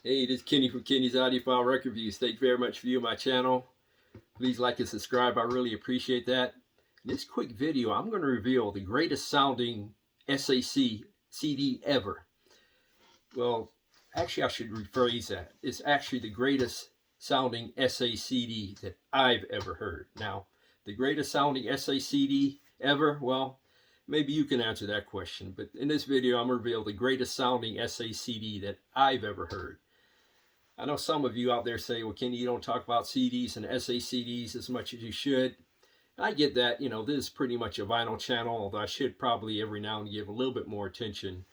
Hey, this is Kenny from Kenny's Audiophile Record Reviews. Thank you very much for viewing my channel. Please like and subscribe. I really appreciate that. In this quick video, I'm going to reveal the greatest sounding SAC CD ever. Well, actually, I should rephrase that. It's actually the greatest sounding SACD that I've ever heard. Now, the greatest sounding SACD ever? Well, maybe you can answer that question. But in this video, I'm going to reveal the greatest sounding SACD that I've ever heard. I know some of you out there say, well, Kenny, you don't talk about CDs and SACDs as much as you should. And I get that. You know, this is pretty much a vinyl channel, although I should probably every now and then give a little bit more attention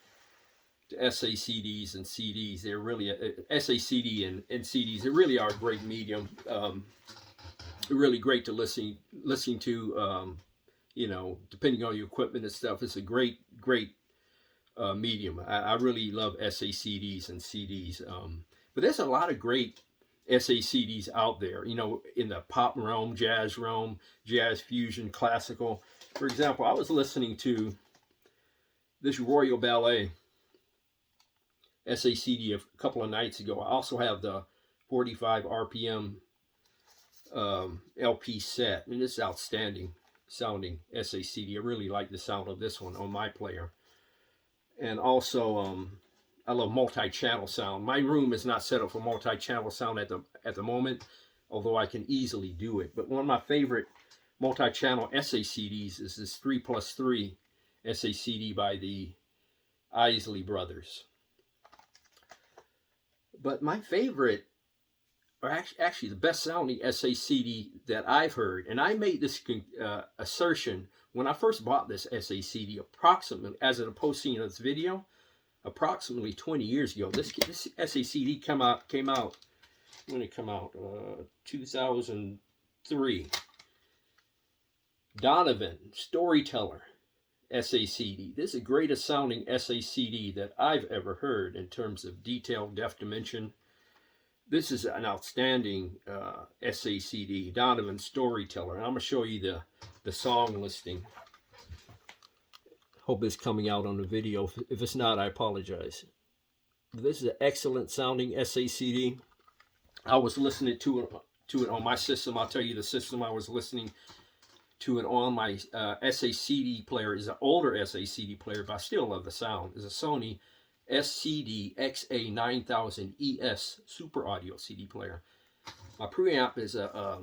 to SACDs and CDs. They're really, SACD and CDs, they really are a great medium. Really great to listen to, you know, depending on your equipment and stuff. It's a great medium. I really love SACDs and CDs. But there's a lot of great SACDs out there, you know, in the pop realm, jazz fusion, classical. For example, I was listening to this Royal Ballet SACD a couple of nights ago. I also have the 45 RPM LP set, and it's outstanding sounding SACD. I really like the sound of this one on my player. And also, I love multi-channel sound. My room is not set up for multi-channel sound at the moment, although I can easily do it. But one of my favorite multi-channel SACDs is this 3+3 SACD by the Isley Brothers. But my favorite, or actually the best sounding SACD that I've heard, and I made this assertion when I first bought this SACD, approximately, as an posting of this video, approximately 20 years ago. This SACD came out when it came out, 2003. Donovan Storyteller SACD. This is the greatest sounding SACD that I've ever heard in terms of detail, depth, dimension. This is an outstanding SACD, Donovan Storyteller. And I'm going to show you the song listing. Hope it's coming out on the video. If it's not, I apologize. This is an excellent sounding SACD. I was listening to it on my system. I'll tell you the system I was listening to it on. My SACD player is an older SACD player, but I still love the sound. It's a Sony SCD XA9000 Super Audio CD player. My preamp is a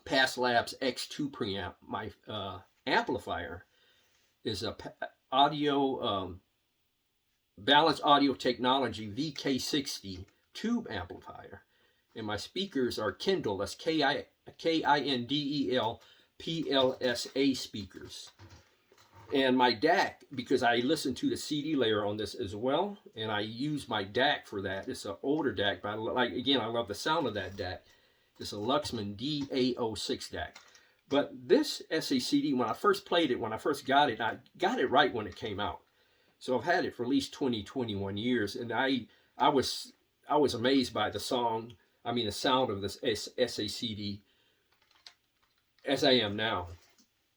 Past Labs X2 preamp. My amplifier is a Balanced Audio Technology VK60 tube amplifier. And my speakers are Kindle, that's KINDEL PLSA speakers. And my DAC, because I listen to the CD layer on this as well, and I use my DAC for that. It's an older DAC, but I love the sound of that DAC. It's a Luxman DA06 DAC. But this SACD, when I first played it, when I first got it, I got it right when it came out. So I've had it for at least 21 years, and I was amazed by the sound of this SACD as I am now.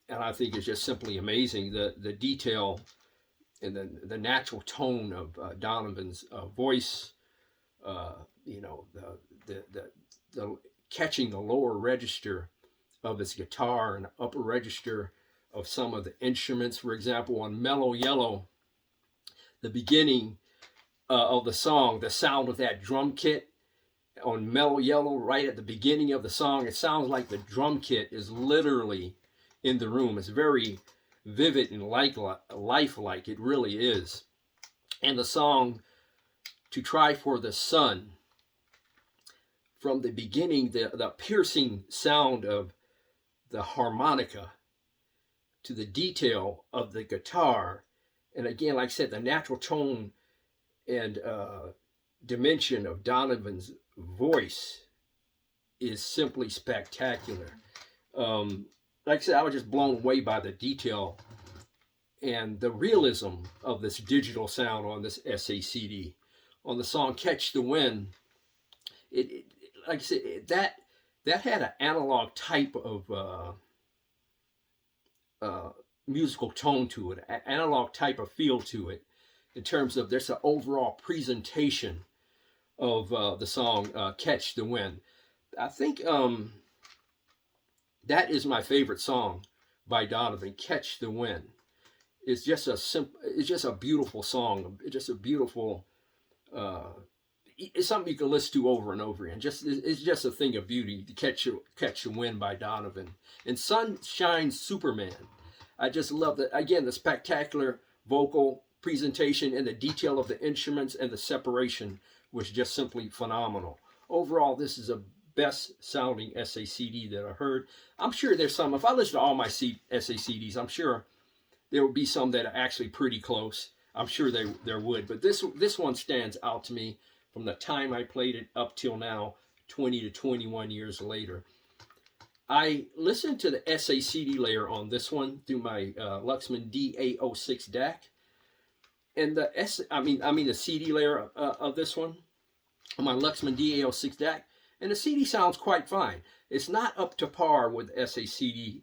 And I think it's just simply amazing, the detail and the natural tone of Donovan's voice. You know, the catching the lower register of his guitar and upper register of some of the instruments. For example, on Mellow Yellow, the beginning of the song, the sound of that drum kit on Mellow Yellow, right at the beginning of the song, it sounds like the drum kit is literally in the room. It's very vivid and lifelike. It really is. And the song To Try for the Sun, from the beginning, the piercing sound of the harmonica to the detail of the guitar, and again, like I said, the natural tone and dimension of Donovan's voice is simply spectacular. Like I said, I was just blown away by the detail and the realism of this digital sound on this SACD. On the song Catch the Wind, it like I said, that had an analog type of musical tone to it, analog type of feel to it, in terms of there's an overall presentation of the song Catch the Wind. I think that is my favorite song by Donovan, Catch the Wind. It's just a beautiful song. It's just a beautiful, it's something you can listen to over and over again. It's just a thing of beauty. Catch the Wind by Donovan. And Sunshine Superman. I just love that. Again, the spectacular vocal presentation and the detail of the instruments and the separation was just simply phenomenal. Overall, this is a best sounding SACD that I heard. I'm sure there's some, if I listen to all my SACDs, I'm sure there will be some that are actually pretty close. I'm sure there would, but this one stands out to me from the time I played it up till now, 20 to 21 years later. I listened to the SACD layer on this one through my Luxman DA06 DAC, and the CD layer of this one on my Luxman DA06 DAC, and the CD sounds quite fine. It's not up to par with SACD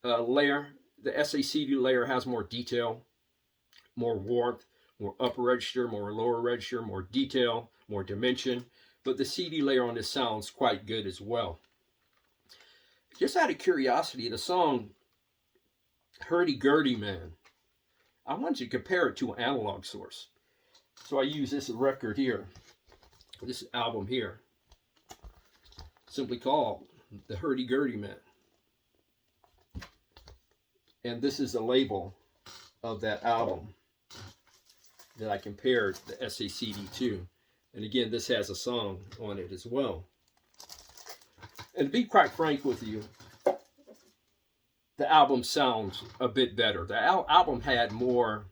layer. The SACD layer has more detail, more warmth, more upper register, more lower register, more detail, more dimension. But the CD layer on this sounds quite good as well. Just out of curiosity, the song Hurdy-Gurdy Man, I wanted to compare it to an analog source. So I use this record here, this album here, simply called the Hurdy-Gurdy Man. And this is the label of that album that I compared the SACD to. And again, this has a song on it as well. And to be quite frank with you, the album sounds a bit better. The album had more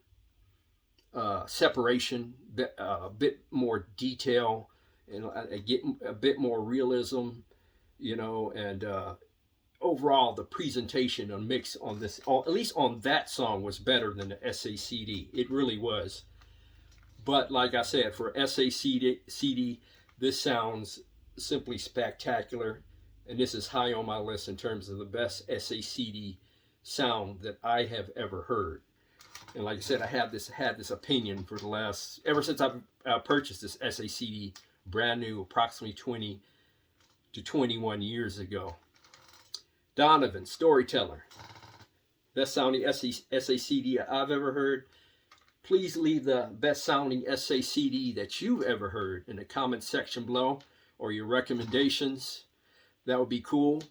separation, a bit more detail, and a bit more realism, you know, and overall the presentation and mix on this, at least on that song, was better than the SACD. It really was. But like I said, for SACD, this sounds simply spectacular, and this is high on my list in terms of the best SACD sound that I have ever heard. And like I said, I had this opinion for the last, ever since I've purchased this SACD brand new, approximately 20 to 21 years ago. Donovan, Storyteller, best sounding SACD I've ever heard. Please leave the best sounding SACD that you've ever heard in the comment section below, or your recommendations. That would be cool.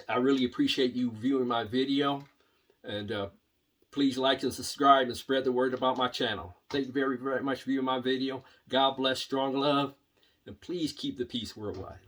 I really appreciate you viewing my video, and please like and subscribe and spread the word about my channel. Thank you very, very much for viewing my video. God bless, strong love, and please keep the peace worldwide.